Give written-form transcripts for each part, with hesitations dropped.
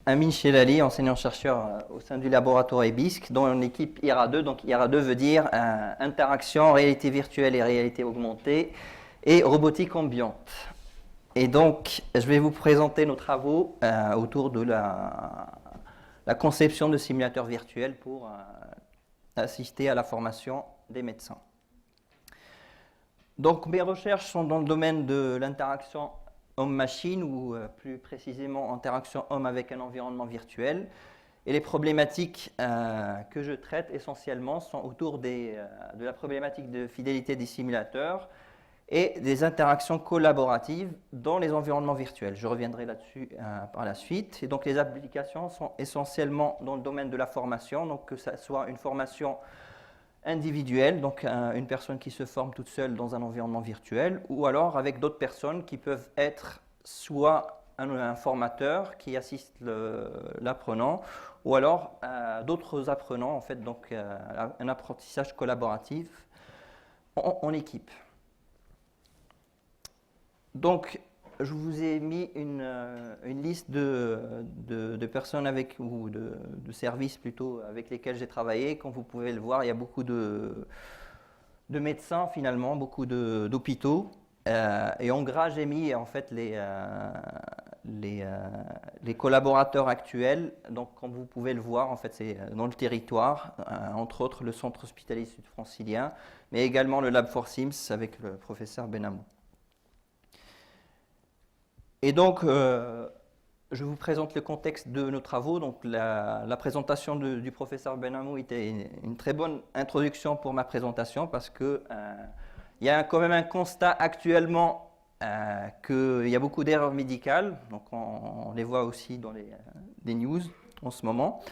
Amin Chelali, enseignant-chercheur au sein du laboratoire EBISC, dans l'équipe IRA2. Donc IRA2 veut dire interaction, réalité virtuelle et réalité augmentée et robotique ambiante. Et donc, je vais vous présenter nos travaux autour de la conception de simulateurs virtuels pour assister à la formation des médecins. Donc, mes recherches sont dans le domaine de l'interaction homme-machine ou plus précisément interaction homme avec un environnement virtuel. Et les problématiques que je traite essentiellement sont autour de la problématique de fidélité des simulateurs et des interactions collaboratives dans les environnements virtuels. Je reviendrai là-dessus par la suite. Et donc les applications sont essentiellement dans le domaine de la formation, donc que ce soit une formation individuelle, donc une personne qui se forme toute seule dans un environnement virtuel, ou alors avec d'autres personnes qui peuvent être soit un formateur qui assiste l'apprenant, ou alors d'autres apprenants, en fait, donc un apprentissage collaboratif en équipe. Donc, je vous ai mis une liste de personnes ou de services plutôt avec lesquels j'ai travaillé. Comme vous pouvez le voir, il y a beaucoup de médecins finalement, beaucoup d'hôpitaux. Et en gras, j'ai mis en fait les collaborateurs actuels. Donc, comme vous pouvez le voir, en fait, c'est dans le territoire, entre autres le centre hospitalier sud-francilien, mais également le Lab for Sims avec le professeur Benamou. Et donc, je vous présente le contexte de nos travaux. Donc, la présentation du professeur Benamou était une très bonne introduction pour ma présentation parce qu'il y a quand même un constat actuellement qu'il y a beaucoup d'erreurs médicales. Donc, on les voit aussi dans des news en ce moment.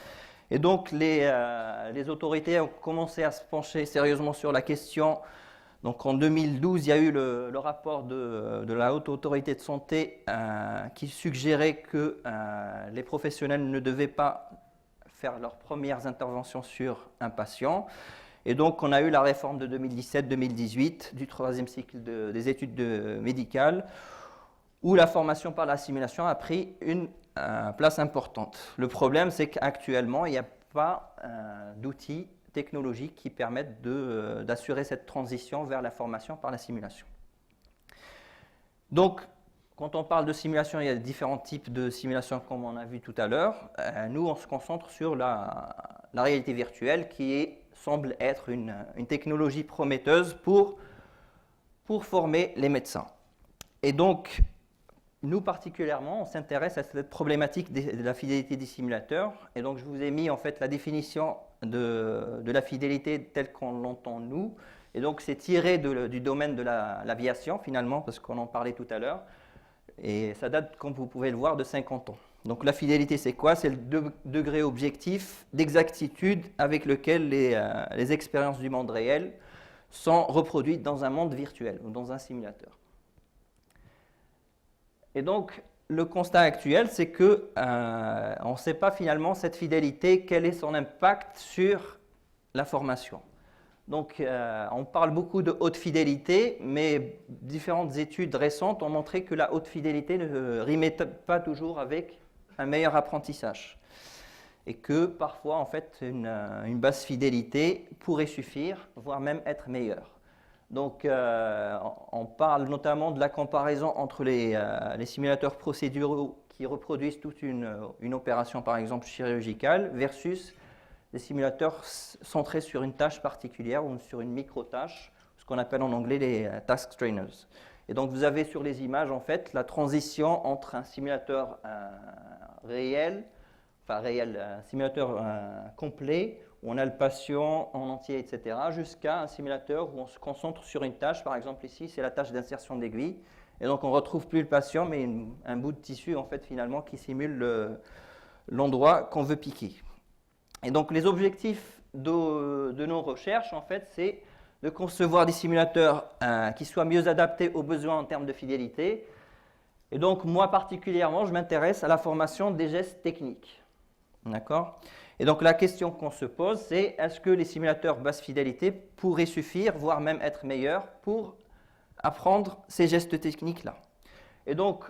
Et donc, les autorités ont commencé à se pencher sérieusement sur la question. Donc en 2012, il y a eu le rapport de la Haute Autorité de Santé qui suggérait que les professionnels ne devaient pas faire leurs premières interventions sur un patient. Et donc on a eu la réforme de 2017-2018 du troisième cycle des études médicales où la formation par la simulation a pris une place importante. Le problème, c'est qu'actuellement, il n'y a pas d'outils technologiques qui permettent d'assurer cette transition vers la formation par la simulation. Donc, quand on parle de simulation, il y a différents types de simulation comme on a vu tout à l'heure. Nous, on se concentre sur la réalité virtuelle qui semble être une technologie prometteuse pour former les médecins. Et donc, nous particulièrement, on s'intéresse à cette problématique de la fidélité des simulateurs. Et donc, je vous ai mis en fait la définition de la fidélité telle qu'on l'entend nous. Et donc, c'est tiré du domaine de l'aviation finalement, parce qu'on en parlait tout à l'heure. Et ça date, comme vous pouvez le voir, de 50 ans. Donc, la fidélité, c'est quoi? C'est le degré objectif d'exactitude avec lequel les expériences du monde réel sont reproduites dans un monde virtuel ou dans un simulateur. Et donc, le constat actuel, c'est qu'on ne sait pas finalement cette fidélité, quel est son impact sur la formation. Donc, on parle beaucoup de haute fidélité, mais différentes études récentes ont montré que la haute fidélité ne rimait pas toujours avec un meilleur apprentissage. Et que parfois, en fait, une basse fidélité pourrait suffire, voire même être meilleure. Donc, on parle notamment de la comparaison entre les simulateurs procéduraux qui reproduisent toute une opération, par exemple chirurgicale, versus les simulateurs centrés sur une tâche particulière ou sur une micro-tâche, ce qu'on appelle en anglais les task trainers. Et donc, vous avez sur les images, en fait, la transition entre un simulateur réel, un simulateur complet, où on a le patient en entier, etc., jusqu'à un simulateur où on se concentre sur une tâche. Par exemple, ici, c'est la tâche d'insertion d'aiguille. Et donc, on ne retrouve plus le patient, mais un bout de tissu, en fait, finalement, qui simule l'endroit qu'on veut piquer. Et donc, les objectifs de nos recherches, en fait, c'est de concevoir des simulateurs qui soient mieux adaptés aux besoins en termes de fidélité. Et donc, moi, particulièrement, je m'intéresse à la formation des gestes techniques. D'accord ? Et donc la question qu'on se pose, c'est est-ce que les simulateurs basse fidélité pourraient suffire, voire même être meilleurs pour apprendre ces gestes techniques-là? Et donc,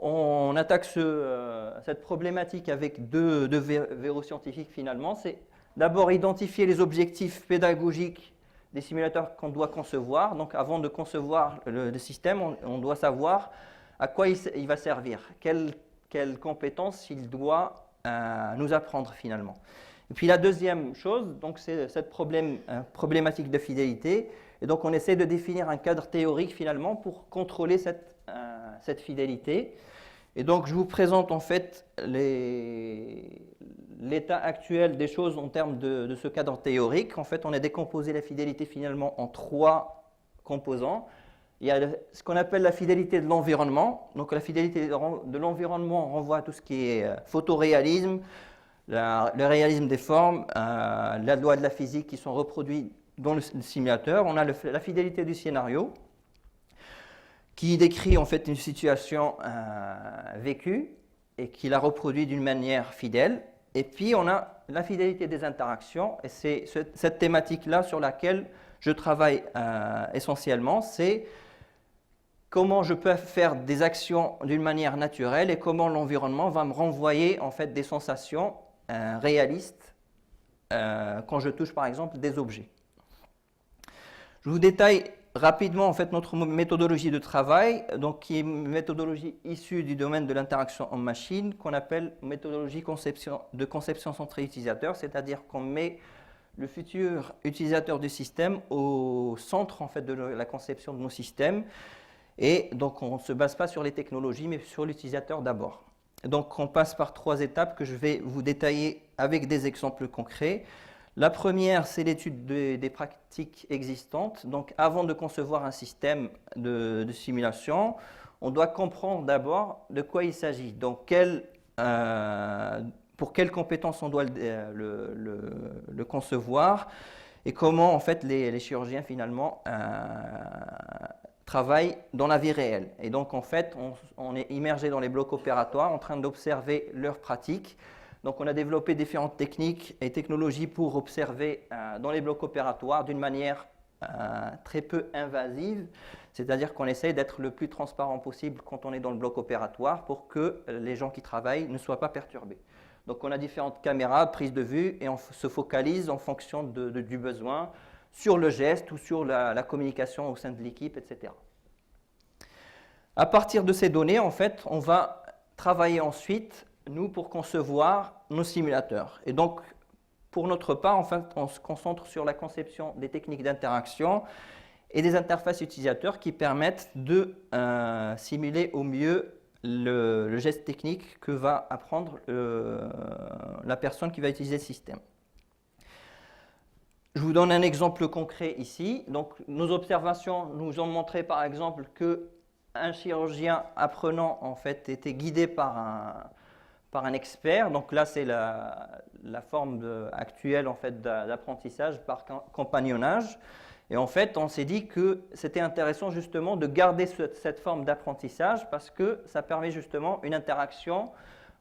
on attaque cette problématique avec deux verrous scientifiques finalement. C'est d'abord identifier les objectifs pédagogiques des simulateurs qu'on doit concevoir. Donc avant de concevoir le système, on doit savoir à quoi il va servir, quelles compétences il doit nous apprendre finalement. Et puis la deuxième chose, c'est cette problématique de fidélité. Et donc on essaie de définir un cadre théorique finalement pour contrôler cette fidélité. Et donc je vous présente en fait l'état actuel des choses en termes de ce cadre théorique. En fait, on a décomposé la fidélité finalement en 3 composants. Il y a ce qu'on appelle la fidélité de l'environnement. Donc la fidélité de l'environnement renvoie à tout ce qui est photoréalisme, le réalisme des formes, la loi de la physique qui sont reproduits dans le simulateur. On a la fidélité du scénario qui décrit en fait une situation vécue et qui la reproduit d'une manière fidèle. Et puis on a la fidélité des interactions, et c'est cette thématique-là sur laquelle je travaille essentiellement, c'est comment je peux faire des actions d'une manière naturelle et comment l'environnement va me renvoyer en fait des sensations réalistes quand je touche par exemple des objets. Je vous détaille rapidement en fait notre méthodologie de travail, donc qui est une méthodologie issue du domaine de l'interaction en machine qu'on appelle méthodologie de conception centrée utilisateur, c'est-à-dire qu'on met le futur utilisateur du système au centre en fait de la conception de nos systèmes. Et donc, on ne se base pas sur les technologies, mais sur l'utilisateur d'abord. Donc, on passe par 3 étapes que je vais vous détailler avec des exemples concrets. La première, c'est l'étude des pratiques existantes. Donc, avant de concevoir un système de simulation, on doit comprendre d'abord de quoi il s'agit. Donc, pour quelles compétences on doit le concevoir et comment, en fait, les chirurgiens, finalement, travaillent dans la vie réelle. Et donc, en fait, on est immergé dans les blocs opératoires en train d'observer leurs pratiques. Donc, on a développé différentes techniques et technologies pour observer dans les blocs opératoires d'une manière très peu invasive, c'est-à-dire qu'on essaye d'être le plus transparent possible quand on est dans le bloc opératoire pour que les gens qui travaillent ne soient pas perturbés. Donc, on a différentes caméras, prises de vue, et on se focalise en fonction du besoin sur le geste ou sur la communication au sein de l'équipe, etc. À partir de ces données, en fait, on va travailler ensuite, nous, pour concevoir nos simulateurs. Et donc, pour notre part, en fait, on se concentre sur la conception des techniques d'interaction et des interfaces utilisateurs qui permettent de simuler au mieux le geste technique que va apprendre la personne qui va utiliser le système. Je vous donne un exemple concret ici. Donc, nos observations nous ont montré par exemple qu'un chirurgien apprenant en fait, était guidé par un expert. Donc là, c'est la forme actuelle en fait, d'apprentissage par compagnonnage. Et en fait, on s'est dit que c'était intéressant justement de garder cette forme d'apprentissage parce que ça permet justement une interaction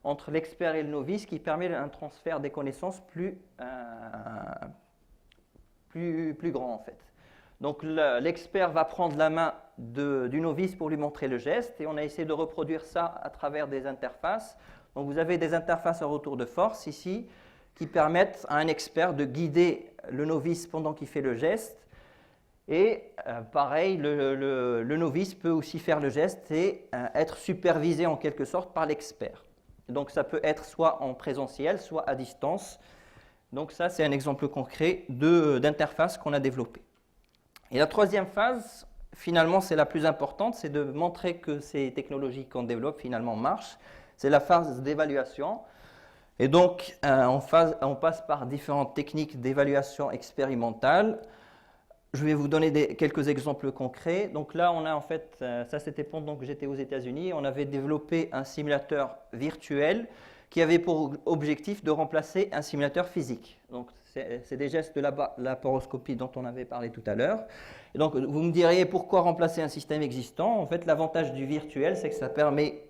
entre l'expert et le novice qui permet un transfert des connaissances plus grand en fait. Donc l'expert va prendre la main du novice pour lui montrer le geste et on a essayé de reproduire ça à travers des interfaces. Donc vous avez des interfaces à retour de force ici qui permettent à un expert de guider le novice pendant qu'il fait le geste et pareil, le novice peut aussi faire le geste et être supervisé en quelque sorte par l'expert. Donc ça peut être soit en présentiel, soit à distance. Donc ça, c'est un exemple concret d'interface qu'on a développé. Et la troisième phase, finalement, c'est la plus importante, c'est de montrer que ces technologies qu'on développe finalement marchent. C'est la phase d'évaluation. Et donc, on passe par différentes techniques d'évaluation expérimentale. Je vais vous donner quelques exemples concrets. Donc là, on a en fait, ça c'était pendant que j'étais aux États-Unis, on avait développé un simulateur virtuel qui avait pour objectif de remplacer un simulateur physique. Donc, c'est des gestes de la laparoscopie dont on avait parlé tout à l'heure. Et donc, vous me diriez pourquoi remplacer un système existant? En fait, l'avantage du virtuel, c'est que ça permet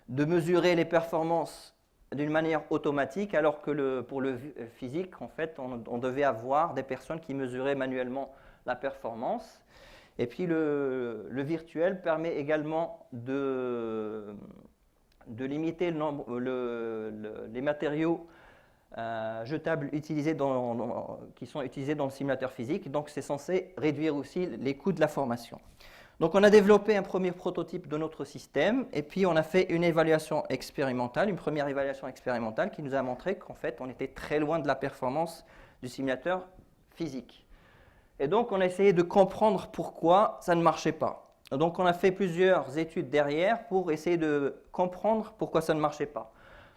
de mesurer les performances d'une manière automatique, alors que pour le physique, en fait, on devait avoir des personnes qui mesuraient manuellement la performance. Et puis le virtuel permet également de limiter le nombre, les matériaux jetables utilisés qui sont utilisés dans le simulateur physique. Donc c'est censé réduire aussi les coûts de la formation. Donc on a développé un premier prototype de notre système et puis on a fait une évaluation expérimentale, une première évaluation expérimentale qui nous a montré qu'en fait on était très loin de la performance du simulateur physique. Et donc on a essayé de comprendre pourquoi ça ne marchait pas. Donc on a fait plusieurs études derrière pour essayer de comprendre pourquoi ça ne marchait pas.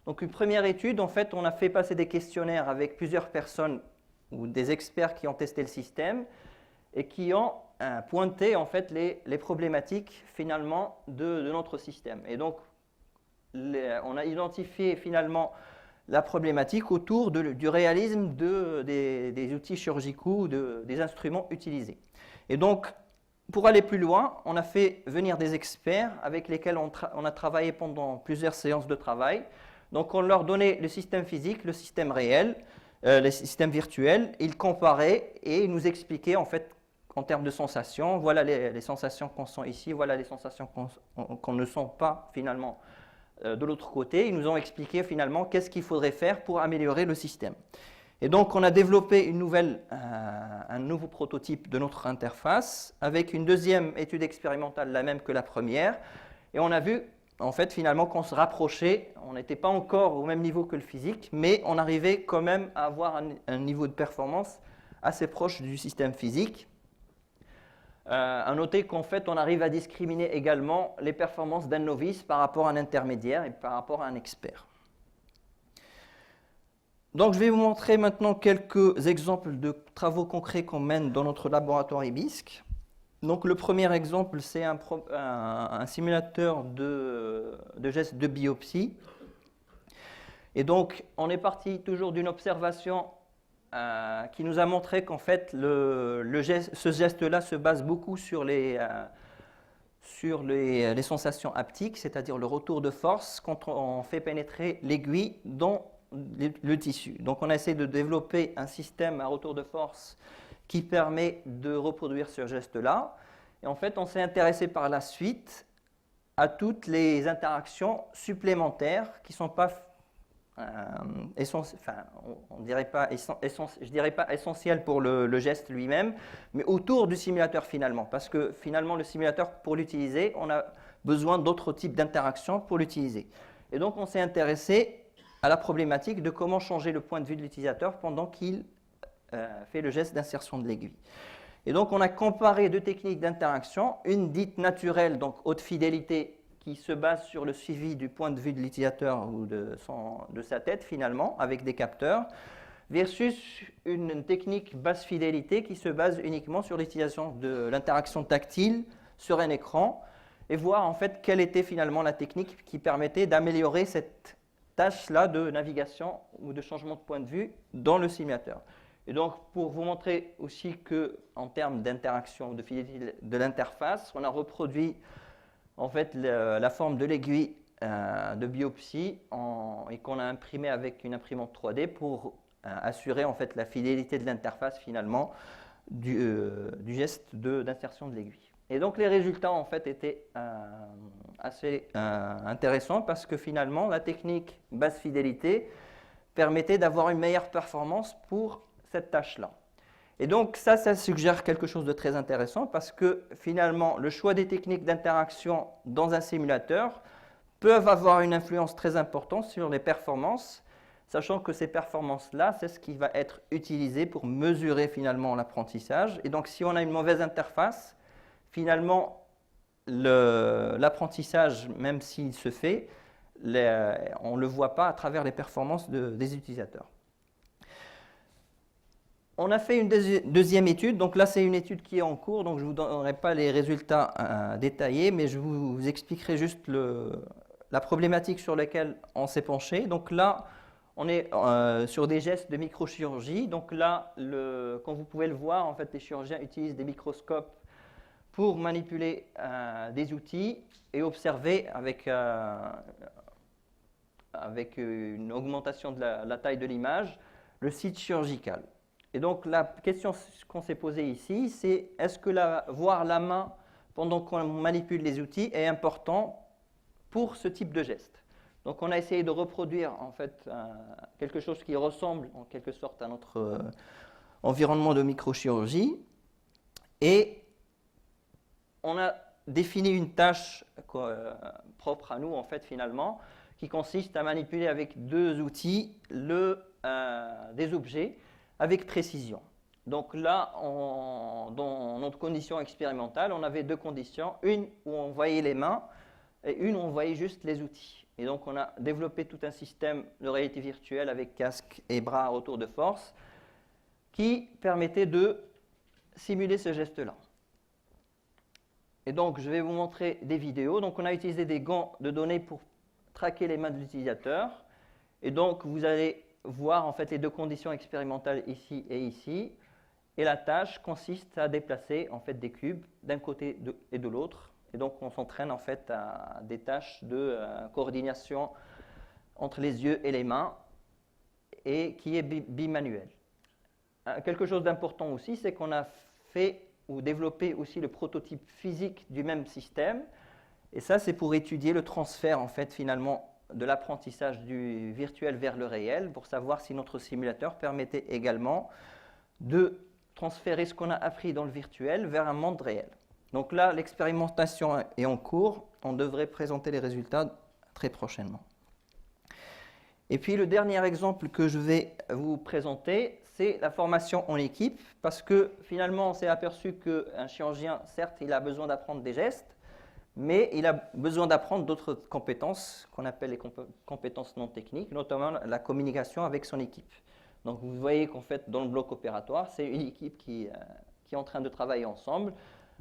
Donc une première étude, en fait, on a fait passer des questionnaires avec plusieurs personnes ou des experts qui ont testé le système et qui ont pointé en fait les problématiques finalement de notre système. Et donc on a identifié finalement la problématique autour du réalisme des outils chirurgicaux, des instruments utilisés. Et donc, pour aller plus loin, on a fait venir des experts avec lesquels on a travaillé pendant plusieurs séances de travail. Donc, on leur donnait le système physique, le système réel, le système virtuel. Ils comparaient et ils nous expliquaient en fait en termes de sensations. Voilà les sensations qu'on sent ici, voilà les sensations qu'on ne sent pas finalement de l'autre côté. Ils nous ont expliqué finalement qu'est-ce qu'il faudrait faire pour améliorer le système. Et donc, on a développé un nouveau prototype de notre interface avec une deuxième étude expérimentale, la même que la première. Et on a vu, en fait, finalement, qu'on se rapprochait. On n'était pas encore au même niveau que le physique, mais on arrivait quand même à avoir un niveau de performance assez proche du système physique. À noter qu'en fait, on arrive à discriminer également les performances d'un novice par rapport à un intermédiaire et par rapport à un expert. Donc, je vais vous montrer maintenant quelques exemples de travaux concrets qu'on mène dans notre laboratoire IBISC. Donc, le premier exemple, c'est un simulateur de gestes de biopsie. Et donc, on est parti toujours d'une observation qui nous a montré qu'en fait, ce geste-là se base beaucoup sur les sensations haptiques, c'est-à-dire le retour de force quand on fait pénétrer l'aiguille dans le tissu. Donc, on a essayé de développer un système à retour de force qui permet de reproduire ce geste-là. Et en fait, on s'est intéressé par la suite à toutes les interactions supplémentaires qui ne sont pas je dirais pas essentiel pour le geste lui-même, mais autour du simulateur finalement, parce que finalement le simulateur, pour l'utiliser, on a besoin d'autres types d'interactions pour l'utiliser. Et donc on s'est intéressé à la problématique de comment changer le point de vue de l'utilisateur pendant qu'il fait le geste d'insertion de l'aiguille. Et donc on a comparé deux techniques d'interaction, une dite naturelle, donc haute fidélité, qui se base sur le suivi du point de vue de l'utilisateur ou de sa tête finalement, avec des capteurs, versus une technique basse fidélité qui se base uniquement sur l'utilisation de l'interaction tactile sur un écran, et voir en fait quelle était finalement la technique qui permettait d'améliorer cette tâche-là de navigation ou de changement de point de vue dans le simulateur. Et donc, pour vous montrer aussi qu'en termes d'interaction, de fidélité de l'interface, on a reproduit en fait la forme de l'aiguille de biopsie et qu'on a imprimé avec une imprimante 3D pour assurer en fait la fidélité de l'interface finalement du geste d'insertion de l'aiguille. Et donc les résultats en fait étaient assez intéressants parce que finalement la technique basse fidélité permettait d'avoir une meilleure performance pour cette tâche-là. Et donc ça suggère quelque chose de très intéressant parce que finalement, le choix des techniques d'interaction dans un simulateur peuvent avoir une influence très importante sur les performances, sachant que ces performances-là, c'est ce qui va être utilisé pour mesurer finalement l'apprentissage. Et donc si on a une mauvaise interface, finalement, l'apprentissage, même s'il se fait, on ne le voit pas à travers les performances des utilisateurs. On a fait une deuxième étude, donc là c'est une étude qui est en cours, donc je ne vous donnerai pas les résultats détaillés, mais je vous expliquerai juste la problématique sur laquelle on s'est penché. Donc là, on est sur des gestes de microchirurgie. Donc là, comme vous pouvez le voir, en fait, les chirurgiens utilisent des microscopes pour manipuler des outils et observer avec une augmentation de la taille de l'image le site chirurgical. Et donc la question qu'on s'est posée ici, c'est est-ce que voir la main pendant qu'on manipule les outils est important pour ce type de geste? Donc on a essayé de reproduire en fait quelque chose qui ressemble en quelque sorte à notre environnement de microchirurgie, et on a défini une tâche propre à nous en fait finalement, qui consiste à manipuler avec deux outils des objets avec précision. Donc là, dans notre condition expérimentale, on avait deux conditions, une où on voyait les mains et une où on voyait juste les outils. Et donc on a développé tout un système de réalité virtuelle avec casque et bras à retour de force qui permettait de simuler ce geste-là. Et donc je vais vous montrer des vidéos. Donc on a utilisé des gants de données pour traquer les mains de l'utilisateur. Et donc vous allez voir en fait les deux conditions expérimentales ici et ici. Et la tâche consiste à déplacer en fait des cubes d'un côté et de l'autre. Et donc on s'entraîne en fait à des tâches de coordination entre les yeux et les mains, et qui est bimanuel. Quelque chose d'important aussi, c'est qu'on a fait ou développé aussi le prototype physique du même système. Et ça, c'est pour étudier le transfert en fait finalement de l'apprentissage du virtuel vers le réel, pour savoir si notre simulateur permettait également de transférer ce qu'on a appris dans le virtuel vers un monde réel. Donc là, l'expérimentation est en cours. On devrait présenter les résultats très prochainement. Et puis le dernier exemple que je vais vous présenter, c'est la formation en équipe, parce que finalement, on s'est aperçu qu'un chirurgien, certes, il a besoin d'apprendre des gestes, mais il a besoin d'apprendre d'autres compétences qu'on appelle les compétences non techniques, notamment la communication avec son équipe. Donc vous voyez qu'en fait, dans le bloc opératoire, c'est une équipe qui est en train de travailler ensemble.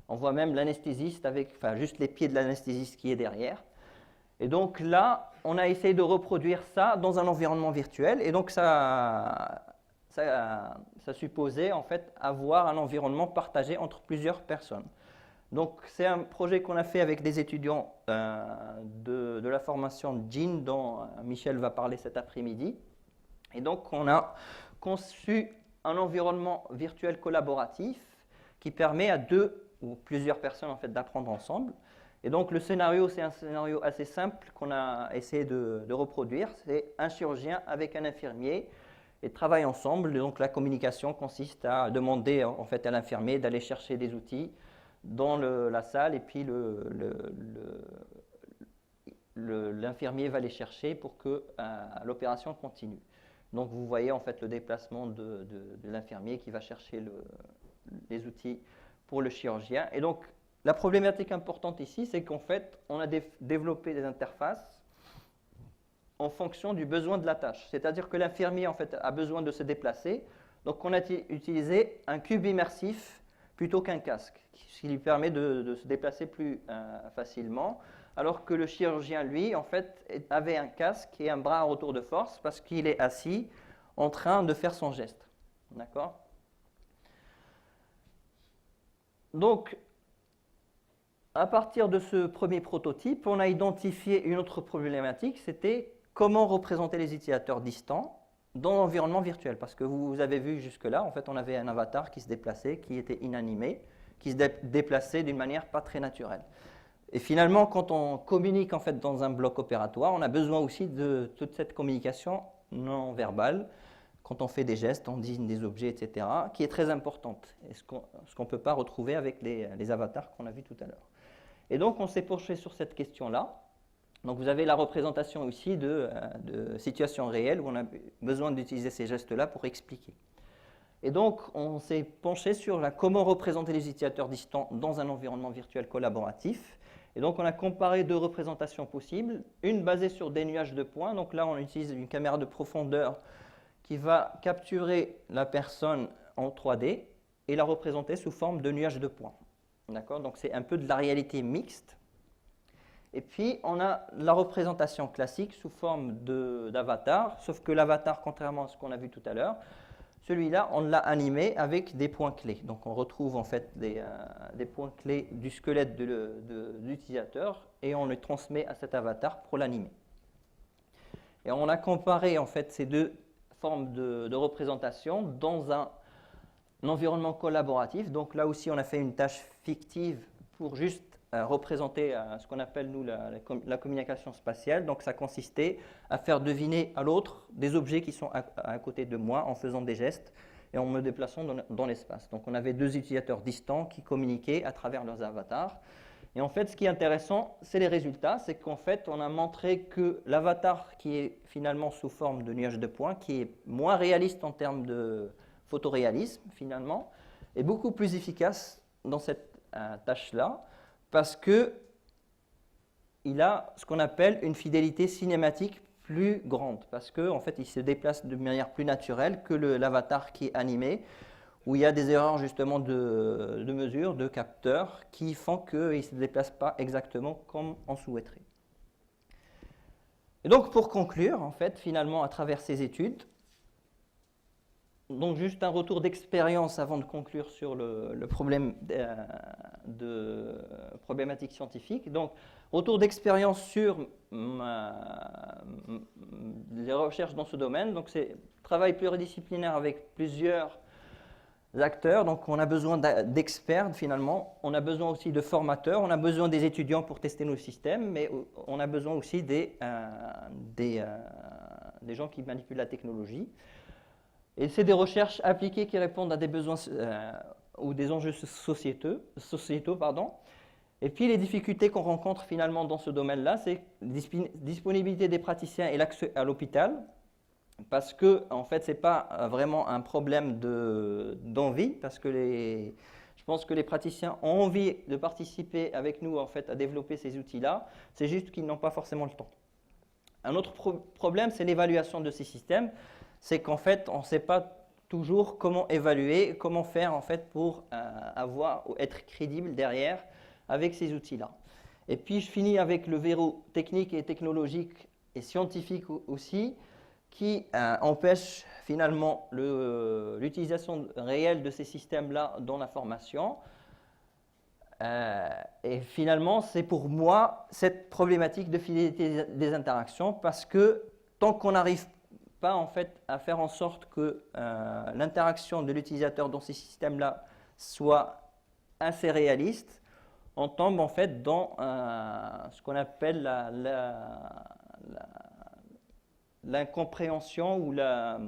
On voit même l'anesthésiste juste les pieds de l'anesthésiste qui est derrière. Et donc là, on a essayé de reproduire ça dans un environnement virtuel. Et donc ça supposait en fait avoir un environnement partagé entre plusieurs personnes. Donc c'est un projet qu'on a fait avec des étudiants de la formation GEAN, dont Michel va parler cet après-midi. Et donc on a conçu un environnement virtuel collaboratif qui permet à deux ou plusieurs personnes en fait d'apprendre ensemble. Et donc le scénario, c'est un scénario assez simple qu'on a essayé de reproduire. C'est un chirurgien avec un infirmier et travaillent ensemble. Donc la communication consiste à demander en fait à l'infirmier d'aller chercher des outils dans la salle, et puis l'infirmier va les chercher pour que l'opération continue. Donc vous voyez en fait le déplacement de l'infirmier qui va chercher les outils pour le chirurgien. Et donc la problématique importante ici, c'est qu'en fait on a développé des interfaces en fonction du besoin de la tâche. C'est-à-dire que l'infirmier en fait a besoin de se déplacer. Donc on a utilisé un cube immersif plutôt qu'un casque, ce qui lui permet de se déplacer plus facilement, alors que le chirurgien, lui, en fait, avait un casque et un bras à retour de force parce qu'il est assis en train de faire son geste. D'accord ? Donc, à partir de ce premier prototype, on a identifié une autre problématique, c'était comment représenter les utilisateurs distants dans l'environnement virtuel. Parce que vous avez vu jusque-là, en fait, on avait un avatar qui se déplaçait, qui était inanimé, qui se déplaçait d'une manière pas très naturelle. Et finalement, quand on communique en fait dans un bloc opératoire, on a besoin aussi de toute cette communication non verbale. Quand on fait des gestes, on désigne des objets, etc., qui est très importante, et ce qu'on ne peut pas retrouver avec les avatars qu'on a vus tout à l'heure. Et donc, on s'est penché sur cette question-là. Donc, vous avez la représentation aussi de situations réelles où on a besoin d'utiliser ces gestes-là pour expliquer. Et donc, on s'est penché sur comment représenter les utilisateurs distants dans un environnement virtuel collaboratif. Et donc, on a comparé deux représentations possibles, une basée sur des nuages de points. Donc là, on utilise une caméra de profondeur qui va capturer la personne en 3D et la représenter sous forme de nuages de points. D'accord ? Donc, c'est un peu de la réalité mixte. Et puis, on a la représentation classique sous forme d'avatar, sauf que l'avatar, contrairement à ce qu'on a vu tout à l'heure, celui-là, on l'a animé avec des points clés. Donc, on retrouve en fait des points clés du squelette de l'utilisateur et on les transmet à cet avatar pour l'animer. Et on a comparé en fait ces deux formes de représentation dans un environnement collaboratif. Donc là aussi, on a fait une tâche fictive pour juste représenter ce qu'on appelle, nous, la communication spatiale. Donc ça consistait à faire deviner à l'autre des objets qui sont à côté de moi en faisant des gestes et en me déplaçant dans l'espace. Donc on avait deux utilisateurs distants qui communiquaient à travers leurs avatars. Et en fait, ce qui est intéressant, c'est les résultats. C'est qu'en fait, on a montré que l'avatar qui est finalement sous forme de nuage de points, qui est moins réaliste en termes de photoréalisme, finalement, est beaucoup plus efficace dans cette tâche-là, parce qu'il a ce qu'on appelle une fidélité cinématique plus grande, parce qu'en fait, il se déplace de manière plus naturelle que l'avatar qui est animé, où il y a des erreurs justement de mesure, de capteurs, qui font qu'il ne se déplace pas exactement comme on souhaiterait. Et donc, pour conclure, en fait, finalement, à travers ces études, donc juste un retour d'expérience avant de conclure sur le problème de problématique scientifique. Donc, retour d'expérience sur les recherches dans ce domaine. Donc, c'est travail pluridisciplinaire avec plusieurs acteurs. Donc, on a besoin d'experts finalement. On a besoin aussi de formateurs. On a besoin des étudiants pour tester nos systèmes, mais on a besoin aussi des gens qui manipulent la technologie. Et c'est des recherches appliquées qui répondent à des besoins ou des enjeux sociétaux. Et puis les difficultés qu'on rencontre finalement dans ce domaine-là, c'est la disponibilité des praticiens et l'accès à l'hôpital, parce que en fait, ce n'est pas vraiment un problème d'envie, parce que je pense que les praticiens ont envie de participer avec nous en fait, à développer ces outils-là, c'est juste qu'ils n'ont pas forcément le temps. Un autre problème, c'est l'évaluation de ces systèmes. C'est qu'en fait, on ne sait pas toujours comment évaluer, comment faire en fait pour avoir ou être crédible derrière avec ces outils-là. Et puis, je finis avec le verrou technique et technologique et scientifique aussi, qui empêche finalement l'utilisation réelle de ces systèmes-là dans la formation. Et finalement, c'est pour moi cette problématique de fidélité des interactions, parce que tant qu'on n'arrive pas en fait à faire en sorte que l'interaction de l'utilisateur dans ces systèmes-là soit assez réaliste, on tombe en fait dans ce qu'on appelle l'incompréhension ou la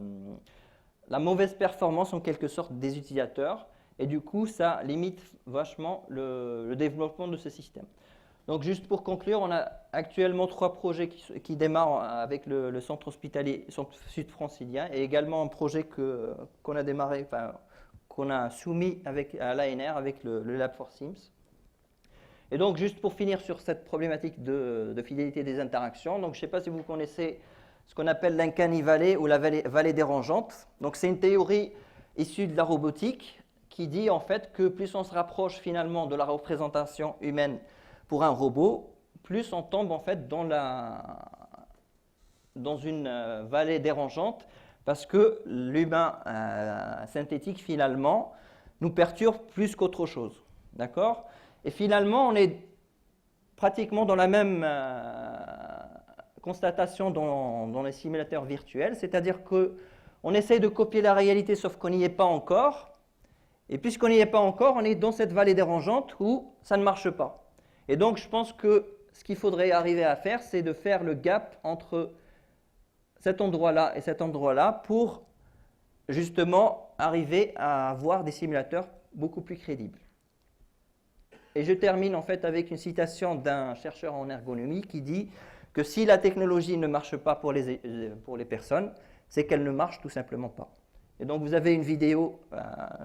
mauvaise performance en quelque sorte des utilisateurs, et du coup ça limite vachement le développement de ce système. Donc juste pour conclure, on a actuellement 3 projets qui démarrent avec le centre hospitalier sud-francilien, et également un projet qu'on a démarré, enfin, qu'on a soumis à l'ANR avec le Lab4Sims. Et donc juste pour finir sur cette problématique de fidélité des interactions, donc je ne sais pas si vous connaissez ce qu'on appelle l'uncanny valley ou la vallée dérangeante. Donc c'est une théorie issue de la robotique qui dit en fait que plus on se rapproche finalement de la représentation humaine pour un robot, plus on tombe en fait dans une vallée dérangeante, parce que l'humain synthétique finalement nous perturbe plus qu'autre chose. D'accord ? Et finalement, on est pratiquement dans la même constatation dans les simulateurs virtuels, c'est-à-dire qu'on essaye de copier la réalité sauf qu'on n'y est pas encore, et puisqu'on n'y est pas encore, on est dans cette vallée dérangeante où ça ne marche pas. Et donc, je pense que ce qu'il faudrait arriver à faire, c'est de faire le gap entre cet endroit-là et cet endroit-là pour justement arriver à avoir des simulateurs beaucoup plus crédibles. Et je termine en fait avec une citation d'un chercheur en ergonomie qui dit que si la technologie ne marche pas pour les personnes, c'est qu'elle ne marche tout simplement pas. Et donc vous avez une vidéo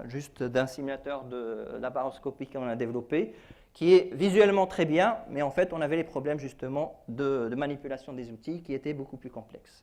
juste d'un simulateur de laparoscopie qu'on a développé, qui est visuellement très bien, mais en fait on avait les problèmes justement de manipulation des outils qui étaient beaucoup plus complexes.